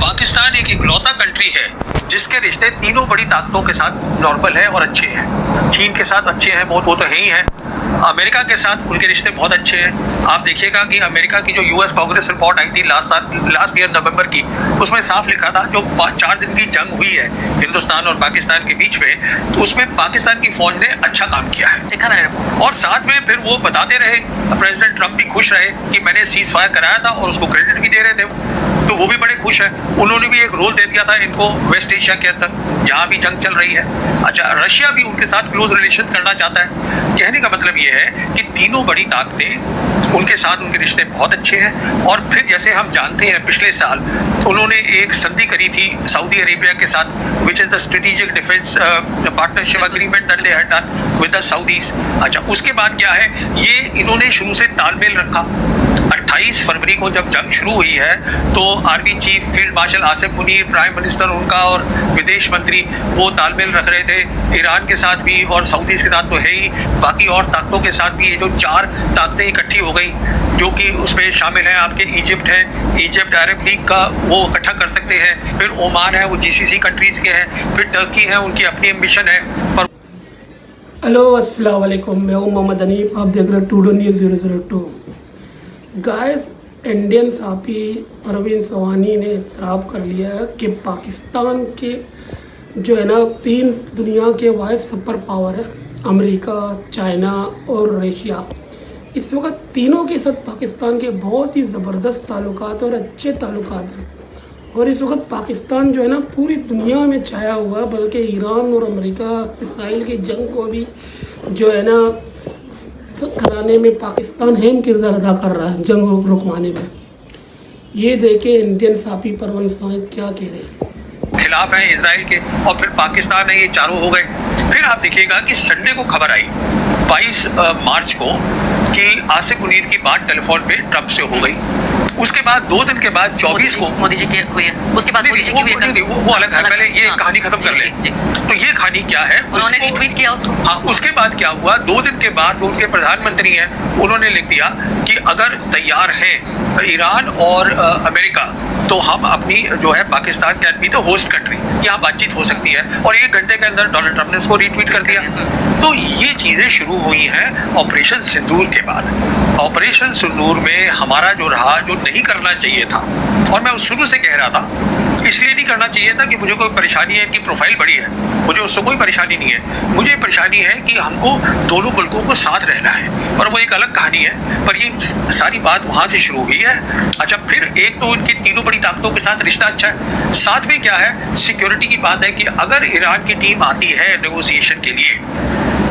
पाकिस्तान एक इकलौता कंट्री है जिसके रिश्ते तीनों बड़ी ताकतों के साथ नॉर्मल है और अच्छे हैं। चीन के साथ अच्छे हैं, वो तो है ही हैं। अमेरिका के साथ उनके रिश्ते बहुत अच्छे हैं। आप देखिएगा कि अमेरिका की जो यूएस कांग्रेस रिपोर्ट आई थी लास्ट ईयर नवंबर की, उसमें साफ लिखा था जो 4 दिन की जंग हुई है हिंदुस्तान और पाकिस्तान के बीच में, तो उसमें पाकिस्तान की फौज ने अच्छा काम किया है। और साथ में फिर वो बताते रहे, प्रेसिडेंट ट्रंप भी खुश रहे कि मैंने सीज फायर कराया था और उसको क्रेडिट भी दे रहे थे, तो वो भी बड़े खुश हैं। उन्होंने भी एक रोल दे दिया था इनको वेस्ट एशिया के अंदर जहाँ भी जंग चल रही है। अच्छा, रशिया भी उनके साथ क्लोज रिलेशन करना चाहता है। कहने का मतलब ये है कि तीनों बड़ी ताकतें उनके साथ उनके रिश्ते बहुत अच्छे हैं। और फिर जैसे हम जानते हैं पिछले साल उन्होंने एक संधि करी थी सऊदी अरेबिया के साथ, which is the strategic defence partnership agreement that they had done with the Saudis. अच्छा, उसके बाद क्या है, ये इन्होंने शुरू से तालमेल रखा। 28 फरवरी को जब जंग शुरू हुई है तो army chief field marshal Asif Munir, prime minister उनका और विदेश मंत्री वो तालमेल रख रहे थे ईरान के साथ भी और सऊदीज के साथ तो है ही, बाकी और ताकतों के साथ भी। ये जो 4 ताकतें इकट्ठी हो गई जो कि उसमें शामिल हैं, आपके इजिप्ट है, इजिप्ट अरब लीग का वो इकट्ठा कर सकते हैं, फिर ओमान है वो जीसीसी कंट्रीज के हैं, फिर टर्की है उनकी अपनी एम्बिशन है। और हेलो अस्सलाम वालेकुम, मैं हूं मोहम्मद अनीफ, आप देख रहे हैं टूडे न्यूज़ 002। गाइस, इंडियन साफी परवीन सवानी ने इतराफ़ कर लिया है कि पाकिस्तान के जो है ना 3 दुनिया के वाहिद सुपर पावर है, अमेरिका, चाइना और रशिया। इस वक्त तीनों के साथ पाकिस्तान के बहुत ही ज़बरदस्त ताल्लुकात और अच्छे ताल्लुकात हैं। और इस वक्त पाकिस्तान जो है ना पूरी दुनिया में छाया हुआ है, बल्कि ईरान और अमेरिका इसराइल की जंग को भी जो है ना कराने में पाकिस्तान अहम किरदार अदा कर रहा है, जंग रुकवाने में। ये देखे इंडियन साफी परवीन सवानी क्या कह रहे हैं। खिलाफ हैं इसराइल के, और फिर पाकिस्तान है, ये चारों हो गए। फिर आप देखिएगा कि संडे को खबर आई 22 मार्च को कि आसिफ मुनीर की बात टेलीफोन पे ट्रंप से हो गई। उसके बाद 2 दिन के बाद 24 को मोदी जी की हुई है, उसके बाद मोदी जी की हुई है। वो अलग है, पहले ये कहानी खत्म कर ले। तो ये कहानी क्या है, उन्होंने रिट्वीट किया उसको। हाँ, उसके बाद क्या हुआ, 2 दिन के बाद उनके प्रधानमंत्री हैं, उन्होंने लिख दिया कि अगर तैयार है ईरान और अमेरिका तो हम अपनी जो है Pakistan can be the host country, यहाँ बातचीत हो सकती है। और 1 घंटे के अंदर डोनाल्ड ट्रंप ने उसको रीट्वीट कर दिया। तो ये चीज़ें शुरू हुई हैं ऑपरेशन सिंदूर के बाद। ऑपरेशन सिंदूर में हमारा जो रहा, जो नहीं करना चाहिए था, और मैं शुरू से कह रहा था इसलिए नहीं करना चाहिए था कि मुझे कोई परेशानी है, इनकी प्रोफाइल बड़ी है, मुझे उससे कोई परेशानी नहीं है। मुझे परेशानी है कि हमको दोनों मुल्कों को साथ रहना है, और वो एक अलग कहानी है। पर ये सारी बात वहाँ से शुरू हुई है। अच्छा, फिर एक तो उनकी तीनों बड़ी ताकतों के साथ रिश्ता अच्छा है, साथ में क्या है, सिक्योरिटी की बात है कि अगर ईरान की टीम आती है नेगोशिएशन के लिए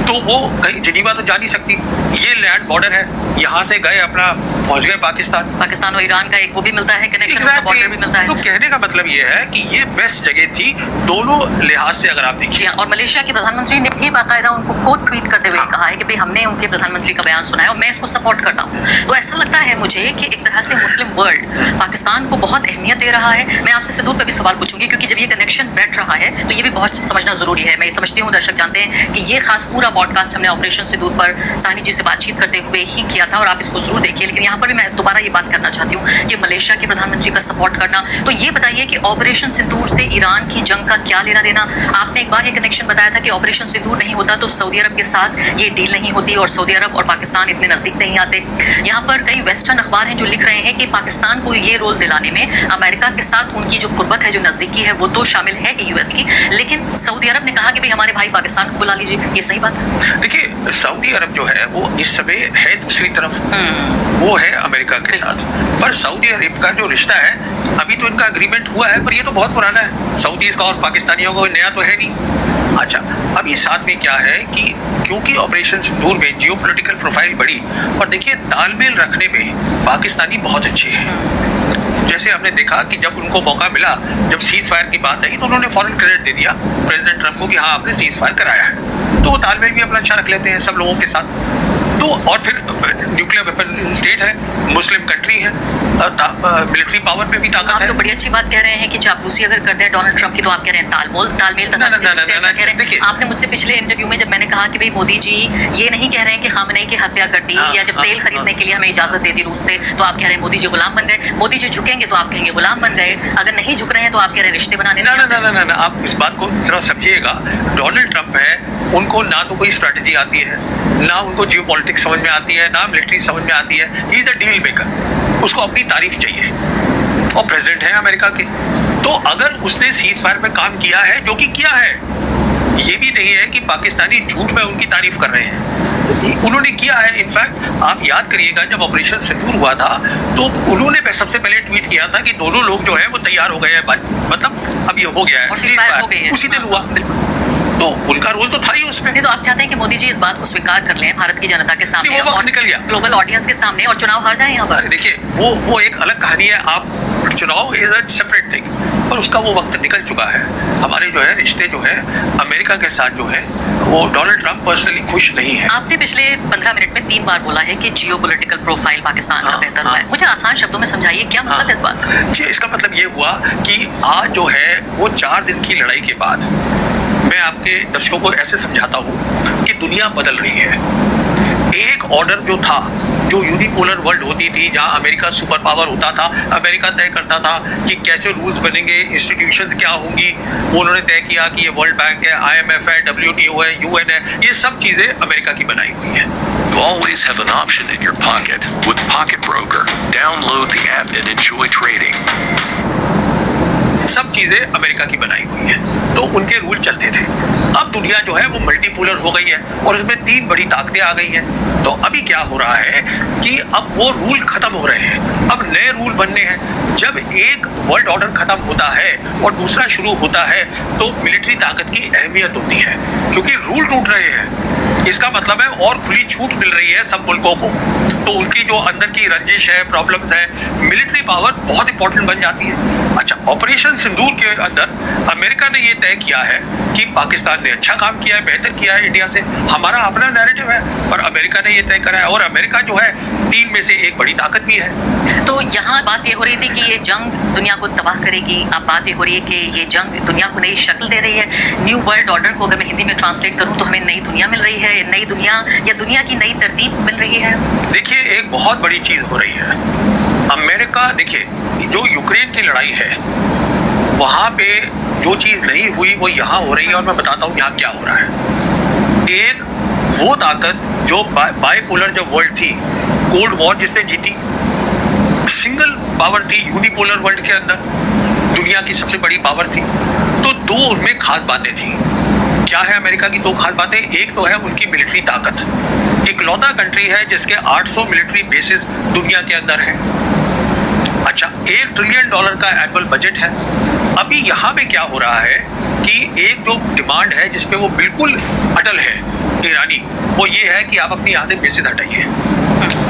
तो वो कहीं जिनीवा तो जा नहीं सकती, ये लैंड बॉर्डर है, यहाँ से गए अपना पहुँच गए पाकिस्तान और ईरान का एक वो भी मिलता है कनेक्शन, बॉर्डर भी मिलता है। तो कहने का मतलब ये है कि ये बेस्ट जगह थी दोनों लिहाज से, अगर आप देखिए। और मलेशिया के प्रधानमंत्री ने भी बाकायदा उनको खुद ट्वीट करते हुए कहा है कि भाई हमने उनके प्रधानमंत्री का बयान सुना है और मैं इसको सपोर्ट करता हूँ। तो ऐसा लगता है मुझे कि एक तरह से मुस्लिम वर्ल्ड पाकिस्तान को बहुत अहमियत दे रहा है। मैं आपसे सिंदूर पर भी सवाल पूछूंगी, क्योंकि जब ये कनेक्शन बैठ रहा है तो ये भी बहुत समझना जरूरी है। मैं ये समझती हूँ, दर्शक जानते हैं कि ये खास पूरा पॉडकास्ट हमने ऑपरेशन सिंदूर पर साहनी जी से बातचीत करते हुए ही किया था, और आप इसको जरूर देखिए। लेकिन यहाँ पर भी मैं दोबारा ये बात करना चाहती हूँ कि मलेशिया के प्रधानमंत्री का सपोर्ट करना। तो ये बताइए कि ऑपरेशन सिंदूर से ईरान की जंग का क्या लेना देना। आपने एक बार ये कनेक्शन बताया था कि ऑपरेशन सिंदूर नहीं होता तो सऊदी अरब के साथ ये डील नहीं होती और सऊदी अरब और पाकिस्तान इतने नजदीक नहीं आते। यहाँ पर कई वेस्टर्न अखबार हैं जो लिख रहे हैं कि पाकिस्तान को ये रोल दिलाने में अमेरिका के साथ उनकी जो कुर्बत है, जो नजदीकी है, वो तो शामिल है यूएस की, लेकिन सऊदी अरब ने कहा कि भाई हमारे भाई पाकिस्तान को बुला लीजिए। ये सही बात है? देखिए, सऊदी अरब जो है वो इस समय है दूसरी तरफ, वो है अमेरिका के साथ। पर सऊदी अरब का जो रिश्ता है, अभी तो इनका एग्रीमेंट हुआ है, पर ये तो बहुत पुराना है, सऊदीज का और पाकिस्तानियों का नया तो है नहीं। अच्छा, अभी साथ में क्या है कि क्योंकि ऑपरेशन सिंदूर में जियोपॉलिटिकल प्रोफाइल बढ़ी, और देखिए तालमेल रखने में पाकिस्तानी बहुत अच्छे हैं। जैसे आपने देखा कि जब उनको मौका मिला, जब सीज फायर की बात आई तो उन्होंने फौरन क्रेडिट दे दिया प्रेसिडेंट ट्रंप को कि हाँ आपने सीज फायर कराया है। तो वो तालमेल भी अपना अच्छा रख लेते हैं सब लोगों के साथ। तो और फिर न्यूक्लियर वेपन स्टेट है, मुस्लिम कंट्री है, मिलिट्री पावर पे भी ताकत आप है। तो बड़ी अच्छी बात कह रहे हैं कि चापलूसी अगर करते हैं डोनाल्ड ट्रंप की, तो आप कह रहे हैं तालमेल देखिए, आपने मुझसे पिछले इंटरव्यू में जब मैंने कहा कि भाई मोदी जी ये नहीं कह रहे हैं कि खामनेई की हत्या कर दी, या जब तेल खरीदने के लिए हमें इजाजत दे दी रूस से, तो आप कह रहे हैं मोदी जी गुलाम बन गए। मोदी जी झुकेंगे तो आप कहेंगे गुलाम बन गए, अगर नहीं झुक रहे हैं तो आप कह रहे हैं रिश्ते बनाने। ना, आप इस बात को जरा समझिएगा। डोनाल्ड ट्रंप है, उनको ना तो कोई स्ट्रैटेजी आती है, ना उनको जियो पॉलिटिक्स समझ में आती है, ना मिलिट्री समझ में आती है। He is a deal maker, उसको अपनी तारीफ चाहिए, और प्रेसिडेंट है अमेरिका के। तो अगर उसने सीज फायर में काम किया है, जो कि किया है, ये भी नहीं है कि पाकिस्तानी झूठ में उनकी तारीफ कर रहे हैं, उन्होंने किया है। इनफैक्ट आप याद करिएगा, जब ऑपरेशन सिंदूर हुआ था तो उन्होंने सबसे पहले ट्वीट किया था कि दोनों लोग जो है वो तैयार हो गए हैं, मतलब अब ये हो गया है, सीज फायर उसी दिन हुआ, तो उनका रोल तो था ही उसमें। नहीं तो आप चाहते हैं कि मोदी जी इस बात को स्वीकार कर लें भारत की जनता के सामने और निकल गया ग्लोबल ऑडियंस के सामने, और चुनाव हार जाए यहाँ पर। देखिए, वो एक अलग कहानी है। आप चुनाव इज अ सेपरेट थिंग, पर उसका वो वक्त निकल चुका है। हमारे जो है रिश्ते जो है अमेरिका के साथ जो है, वो डोनाल्ड ट्रंप पर्सनली खुश नहीं है। आपने पिछले 15 मिनट में 3 बार बोला है कि जियोपॉलिटिकल प्रोफाइल पाकिस्तान का बेहतर हुआ है। मुझे आसान शब्दों में समझाइए, क्या मतलब है इस बात का? जी, इसका मतलब ये हुआ कि आज जो है वो 4 दिन की लड़ाई के बाद, मैं आपके दर्शकों को ऐसे समझाता हूँ कि दुनिया बदल रही है। एक ऑर्डर जो था, जो यूनिपोलर वर्ल्ड होती थी, जहां अमेरिका सुपर पावर होता था, अमेरिका तय करता था कि कैसे रूल्स बनेंगे, इंस्टीट्यूशंस क्या होंगी, वो उन्होंने तय किया कि ये वर्ल्ड बैंक है, IMF है, WTO है, UN है, ये सब चीजें अमेरिका की बनाई हुई है। You always have an option in your pocket with Pocket Broker. Download the app and enjoy trading. सब चीजें अमेरिका की बनाई हुई है, तो उनके रूल चलते थे। अब दुनिया जो है वो मल्टीपोलर हो गई है, और उसमें 3 बड़ी ताकतें आ गई हैं। तो अभी क्या हो रहा है कि अब वो रूल खत्म हो रहे हैं, अब नए रूल बनने हैं। जब एक वर्ल्ड ऑर्डर खत्म होता है और दूसरा शुरू होता है, तो मिलिट्री ताकत की अहमियत होती है, क्योंकि रूल टूट रहे हैं। इसका मतलब है और खुली छूट मिल रही है सब मुल्कों को, तो उनकी जो अंदर की रंजिश है, प्रॉब्लम्स है, मिलिट्री पावर बहुत इंपॉर्टेंट बन जाती है। अच्छा, ऑपरेशन सिंदूर के अंदर अमेरिका ने ये तय किया है कि पाकिस्तान ने अच्छा काम किया है, बेहतर किया है इंडिया से, हमारा अपना नैरेटिव है, पर अमेरिका ने ये तय करा है, और अमेरिका जो है 3 में से एक बड़ी ताकत भी है। तो यहाँ बात ये हो रही थी कि ये जंग दुनिया को तबाह करेगी, अब बात ये हो रही है कि ये जंग दुनिया को नई शक्ल दे रही है। न्यू वर्ल्ड ऑर्डर को अगर मैं हिंदी में ट्रांसलेट करूँ तो हमें नई दुनिया मिल रही है, नई दुनिया या दुनिया की नई तरतीब मिल रही है। देखिए, एक बहुत बड़ी चीज हो रही है। अमेरिका, देखिए, जो यूक्रेन की लड़ाई है, वहां पे जो चीज नहीं हुई वो यहाँ हो रही है, और मैं बताता हूँ यहाँ क्या हो रहा है। एक वो ताकत जो बाइपोलर जब वर्ल्ड थी, कोल्ड वॉर जिसने जीती, सिंगल पावर थी यूनिपोलर वर्ल्ड के अंदर, दुनिया की सबसे बड़ी पावर थी, तो 2 उनमें खास बातें थी। क्या है अमेरिका की 2 खास बातें? एक तो है उनकी मिलिट्री ताकत, इकलौता कंट्री है जिसके 800 मिलिट्री बेसिस दुनिया के अंदर है। अच्छा, $1 ट्रिलियन का एनुअल बजट है। अभी यहाँ पे क्या हो रहा है कि एक जो डिमांड है जिसपे वो बिल्कुल अटल है ईरानी, वो ये है कि आप अपनी यहाँ से बेसिस हटाइए।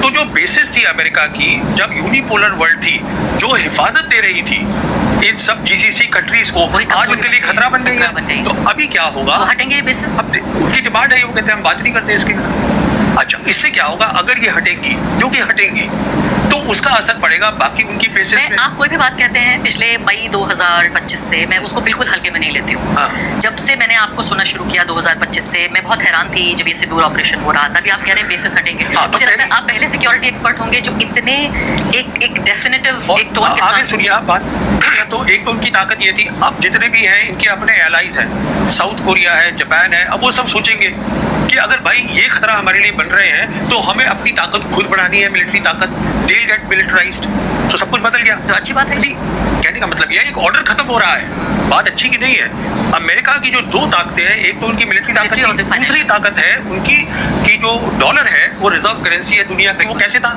तो जो बेसिस थी अमेरिका की, जब यूनिपोलर वर्ल्ड थी, जो हिफाजत दे रही थी इन सब GCC कंट्रीज को, आज उनके लिए खतरा बन गई है। तो अभी क्या होगा? हटेंगे बेसिस, अब उनकी डिमांड है, वो कहते हैं हम बात नहीं करते इसकी। अच्छा, इससे क्या होगा? अगर ये हटेंगी, जो कि हटेंगी, तो उसका असर पड़ेगा बाकी उनकी बेसिस में। आप कोई भी बात कहते हैं पिछले मई 2025 से, मैं उसको बिल्कुल हल्के में नहीं लेती हूँ। जब से मैंने आपको सुनना शुरू किया 2025 से, मैं बहुत हैरान थी जब ये सिंदूर ऑपरेशन हो रहा था कि आप कह रहे हैं बेसिस हटेंगे। मुझे लगता है आप पहले सिक्योरिटी एक्सपर्ट होंगे जो इतने एक डेफिनेटिव एक टोन के साथ। सुनिए आप बात, तो एक तो उनकी ताकत ये थी। अब जितने भी हैं इनके अपने एलाइज हैं, साउथ कोरिया है, जापान है, अब वो सब सोचेंगे कि अगर भाई ये खतरा हमारे लिए बन रहे हैं तो हमें अपनी ताकत खुद बढ़ानी है, मिलिट्री ताकत, they'll get militarized। तो सब कुछ बदल गया। तो अच्छी बात है। कहने का मतलब ये एक ऑर्डर खत्म हो रहा है, बात अच्छी की नहीं है। अमेरिका की जो 2 ताकतें हैं, एक तो उनकी मिलिट्री ताकत है, दूसरी ताकत है उनकी की जो डॉलर है, वो रिजर्व करेंसी है दुनिया की। वो कैसे था?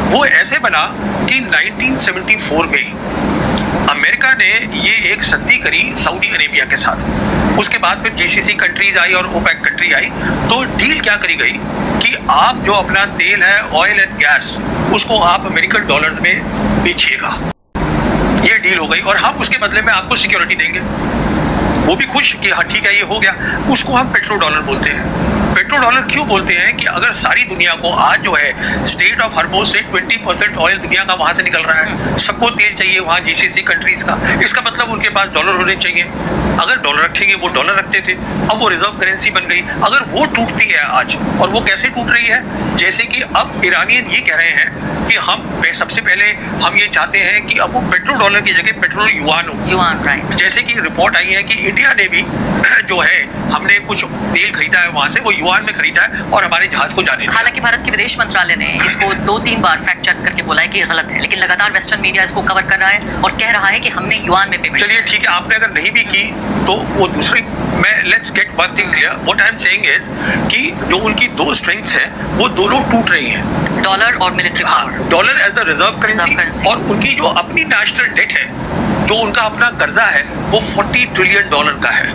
वो ऐसे बना कि 1974 में अमेरिका ने ये एक संधि करी सऊदी अरेबिया के साथ। उसके बाद फिर GCC कंट्रीज आई और OPEC कंट्री आई। तो डील क्या करी गई कि आप जो अपना तेल है, ऑयल एंड गैस, उसको आप अमेरिकन डॉलर्स में बेचिएगा। ये डील हो गई, और हम उसके बदले में आपको सिक्योरिटी देंगे। वो भी खुश कि हाँ ठीक है, ये हो गया। उसको हम पेट्रो डॉलर बोलते हैं। पेट्रो डॉलर क्यों बोलते हैं कि अगर सारी दुनिया को आज जो है स्टेट ऑफ हॉर्मुज से 20% ऑयल दुनिया का वहां से निकल रहा है, सबको तेल चाहिए वहां जीसीसी कंट्रीज का, इसका मतलब उनके पास डॉलर होने चाहिए। अगर डॉलर रखेंगे, वो डॉलर रखते थे, अब वो रिजर्व करेंसी बन गई। अगर वो टूटती है आज, और वो कैसे टूट रही है, जैसे कि अब ईरानियन ये कह रहे हैं कि हम सबसे पहले हम ये चाहते हैं कि अब वो पेट्रो डॉलर की जगह पेट्रोल युआन हो। Yuan, right. जैसे कि रिपोर्ट आई है कि इंडिया ने भी जो है हमने कुछ तेल खरीदा है वहां से, वो युआन में खरीदा है और हमारे जहाज को जाने दिया। हालांकि भारत के विदेश मंत्रालय ने इसको 2-3 बार फैक्ट चेक करके बोला है कि ये गलत है, लेकिन लगातार वेस्टर्न मीडिया इसको कवर कर रहा है और कह रहा है कि हमने युआन में पेमेंट। चलिए ठीक है, आपने अगर नहीं भी की तो वो दूसरी, मैं let's get one thing clear, what I am saying is कि जो उनकी दो स्ट्रेंथ्स हैं वो दोनों टूट रही हैं, डॉलर और military power. Dollar as the reserve currency और उनकी जो अपनी नेशनल डेट है, जो उनका अपना कर्जा है, वो $40 ट्रिलियन का है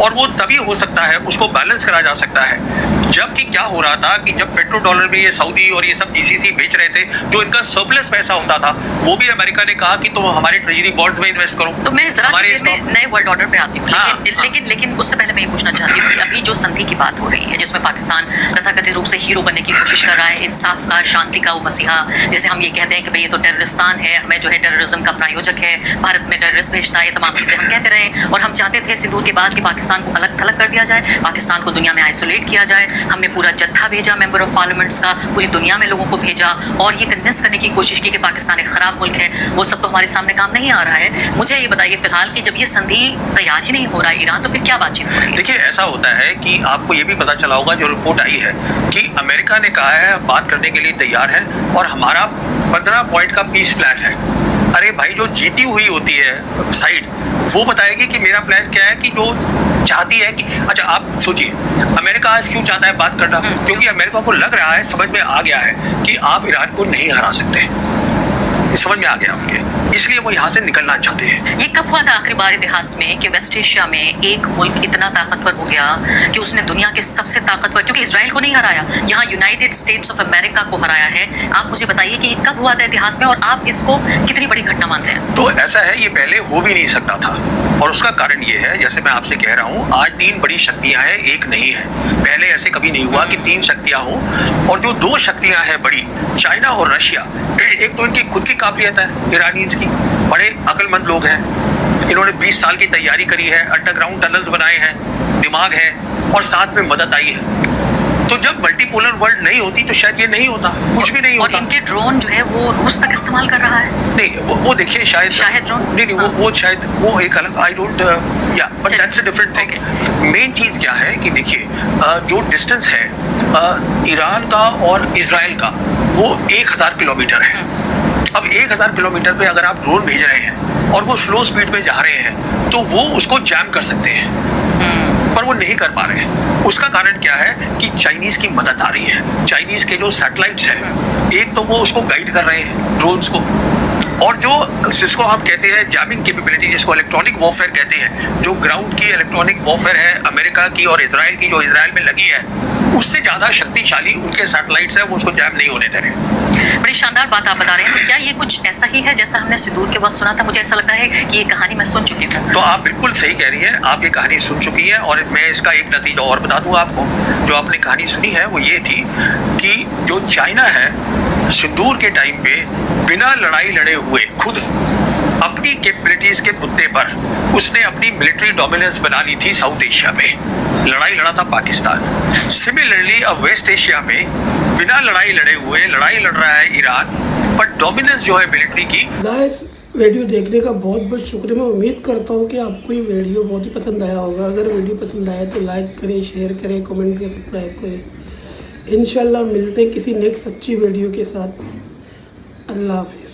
और वो तभी हो सकता है, उसको बैलेंस करा जा सकता है। जबकि क्या हो रहा था कि जब पेट्रोल डॉलर में ये सऊदी और ये सब जीसीसी बेच रहे थे, जो इनका सरप्लस पैसा होता था, वो भी अमेरिका ने कहा कि तुम हमारे ट्रेजरी बॉन्ड्स में इन्वेस्ट करो। तो मैं जरा नए वर्ल्ड ऑर्डर पे आती हूँ, लेकिन उससे पहले मैं ये पूछना चाहती हूँ कि अभी जो संधि की बात हो रही है, जिसमें पाकिस्तान तथाकथित रूप से हीरो बनने की कोशिश कर रहा है, इंसाफ का, शांति का वो मसीहा, जिसे हम ये कहते हैं कि भाई ये तो टेररिस्तान है, हमें जो है टेररिज्म का प्रायोजक है, भारत में टेररिस्ट भेजता है, तमाम चीजें हम कहते रहे और हम चाहते थे सिंदूर के बाद कि पाकिस्तान को अलग थलग कर दिया जाए, पाकिस्तान को दुनिया में आइसोलेट किया जाए। हमने पूरा जत्था भेजा मेंबर ऑफ पार्लियामेंट्स का, पूरी दुनिया में लोगों को भेजा और ये कन्विंस करने की कोशिश की कि पाकिस्तान एक खराब मुल्क है। वो सब तो हमारे सामने काम नहीं आ रहा है। मुझे ये बताइए फिलहाल कि जब ये संधि तैयार ही नहीं हो रहा है ईरान, तो फिर क्या बातचीत हो रही है? देखिए, ऐसा होता है कि आपको ये भी पता चला होगा, जो रिपोर्ट आई है कि अमेरिका ने कहा है बात करने के लिए तैयार है और हमारा 15 पॉइंट का पीस प्लान है। अरे भाई, जो जीती हुई होती है साइड, वो बताएगी कि मेरा प्लान क्या है, कि जो चाहती है कि अच्छा आप सोचिए, अमेरिका आज क्यों चाहता है बात करना, क्योंकि अमेरिका को लग रहा है, समझ में आ गया है कि आप ईरान को नहीं हरा सकते, समझ में आ गया उनके, इसलिए वो यहाँ से निकलना चाहते हैं। ये कब हुआ था आखिरी बार इतिहास में कि वेस्ट एशिया में एक मुल्क इतना ताकतवर हो गया कि उसने दुनिया के सबसे ताकतवर, क्योंकि इजराइल को नहीं हराया, यहाँ यूनाइटेड स्टेट्स ऑफ अमेरिका को हराया है। आप मुझे बताइए कि ये कब हुआ था इतिहास में और आप इसको कितनी बड़ी घटना मानते हैं? तो ऐसा है, ये पहले हो भी नहीं सकता था और उसका कारण ये है, जैसे मैं आपसे कह रहा हूँ, आज 3 बड़ी शक्तियां हैं, एक नहीं है। पहले ऐसे कभी नहीं हुआ कि 3 शक्तियां हो, और जो 2 शक्तियां हैं बड़ी, चाइना और रशिया, एक तो इनकी खुद की काबिलियत है ईरानीज की, बड़े अक्लमंद लोग हैं, इन्होंने 20 साल की तैयारी करी है, अंडरग्राउंड टनल्स बनाए हैं, दिमाग है और साथ में मदद आई है। तो जब मल्टीपोलर वर्ल्ड नहीं होती तो शायद ये नहीं होता, कुछ भी नहीं होता। और इनके ड्रोन जो है वो रूस तक इस्तेमाल कर रहा है। नहीं, वो देखिए, शायद ड्रोन नहीं, वो शायद वो एक अलग, आई डोंट, या but that's a different thing. Main चीज़ क्या है कि देखिए, जो डिस्टेंस है ईरान का और इजराइल का, वो 1000 किलोमीटर है। अब 1000 किलोमीटर पे अगर आप ड्रोन भेज रहे हैं और वो स्लो स्पीड में जा रहे हैं, तो वो उसको जैम कर सकते हैं, पर वो नहीं कर पा रहे हैं। उसका कारण क्या है कि चाइनीज की मदद आ रही है। चाइनीज के जो सैटेलाइट्स हैं, एक तो वो उसको गाइड कर रहे हैं ड्रोन्स को, और जो जिसको हम कहते हैं जैमिंग कैपेबिलिटी, जिसको इलेक्ट्रॉनिक वॉरफेयर कहते हैं, जो ग्राउंड की इलेक्ट्रॉनिक वॉरफेयर है अमेरिका की और इजराइल की, जो इजराइल में लगी है, उससे ज़्यादा शक्तिशाली उनके सैटेलाइट्स हैं, वो उसको जैम नहीं होने दे रहे। बड़ी शानदार बात आप बता रहे हैं। तो क्या ये कुछ ऐसा ही है जैसा हमने सिंदूर के वक्त सुना था? मुझे ऐसा लगता है कि ये कहानी मैं सुन चुकी हूँ। तो आप बिल्कुल सही कह रही हैं, आप ये कहानी सुन चुकी हैं, और मैं इसका एक नतीजा और बता दूँ आपको। जो आपने कहानी सुनी है वो ये थी कि जो चाइना है, सिंदूर के टाइम पे बिना लड़ाई लड़े हुए खुद अपनी कैपेबिलिटीज के मुद्दे पर उसने अपनी मिलिट्री डोमिनेंस बना ली थी साउथ एशिया में। लड़ाई लड़ा था पाकिस्तान। सिमिलरली अब वेस्ट एशिया में बिना लड़ाई लड़े हुए लड़ाई लड़ रहा है ईरान, पर डोमिनेंस जो है मिलिट्री की। गाइस, वीडियो देखने का बहुत बहुत शुक्रिया। मैं उम्मीद करता हूँ कि आपको ये वीडियो बहुत ही पसंद आया होगा। अगर वीडियो पसंद आया तो लाइक करें, शेयर करें, कमेंट करें, सब्सक्राइब करें। इंशाल्लाह मिलते हैं किसी नेक्स्ट अच्छी वीडियो के साथ। अल्लाह हाफिज़।